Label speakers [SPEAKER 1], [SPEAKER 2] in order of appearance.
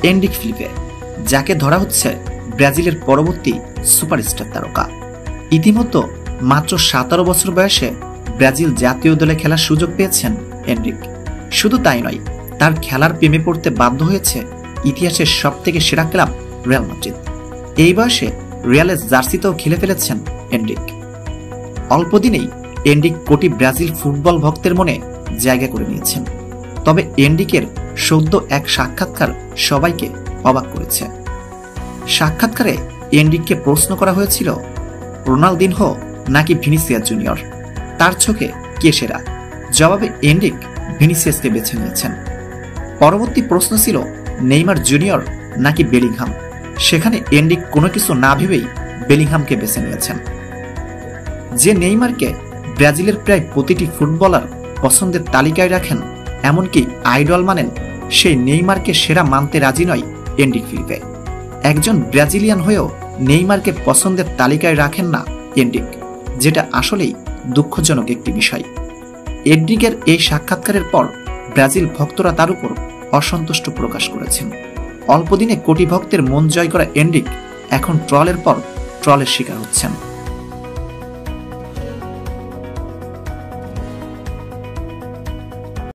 [SPEAKER 1] Enrique Philippe, যাকে ধরা হচ্ছে ব্রাজিলের পরবর্তী সুপারস্টার তারকা। ইতিমধ্যে মাত্র 17 বছর বয়সে ব্রাজিল জাতীয় দলে খেলার সুযোগ পেয়েছেন এনরিক। শুধু তাই নয়, তার খেলার প্রেমে পড়তে বাধ্য হয়েছে ইতিহাসের সবথেকে সেরা ক্লাব রিয়াল মাদ্রিদ। এই বয়সে রিয়ালের জার্সিতেও খেলে ফেলেছেন এনরিক। অল্প দিনেই এনরিক কোটি ব্রাজিল ফুটবল ভক্তের মনে জায়গা করে নিয়েছেন। তবে এনরিকের সদ্য এক সাক্ষাৎকার সবাইকে অবাক করেছে। সাক্ষাৎকারে এনরিককে প্রশ্ন করা হয়েছিল, রোনালদিনহো নাকি ভিনিসিয়াস জুনিয়র, তার চোখে কে সেরা? জবাবে এনরিক ভিনিসিয়াসকে বেছে নিয়েছেন। পরবর্তী প্রশ্ন ছিল নেইমার জুনিয়র নাকি বেলিংহাম। সেখানে এনরিক কোনো কিছু না ভেবেই বেলিংহামকে বেছে নিয়েছেন। যে নেইমারকে ব্রাজিলের প্রায় প্রতিটি ফুটবলার পছন্দের তালিকায় রাখেন, এমনকি আইডল মানেন, সেই নেইমারকে সেরা মানতে রাজি নয় এনরিক ফিলিপে। একজন ব্রাজিলিয়ান হয়েও নেইমারকে পছন্দের তালিকায় রাখেন না এনরিক, যেটা আসলেই দুঃখজনক একটি বিষয়। এনরিকের এই সাক্ষাৎকারের পর ব্রাজিল ভক্তরা তার উপর অসন্তুষ্ট প্রকাশ করেছেন। অল্পদিনে কোটি ভক্তের মন জয় করা এনরিক এখন ট্রলের পর ট্রলের শিকার হচ্ছেন।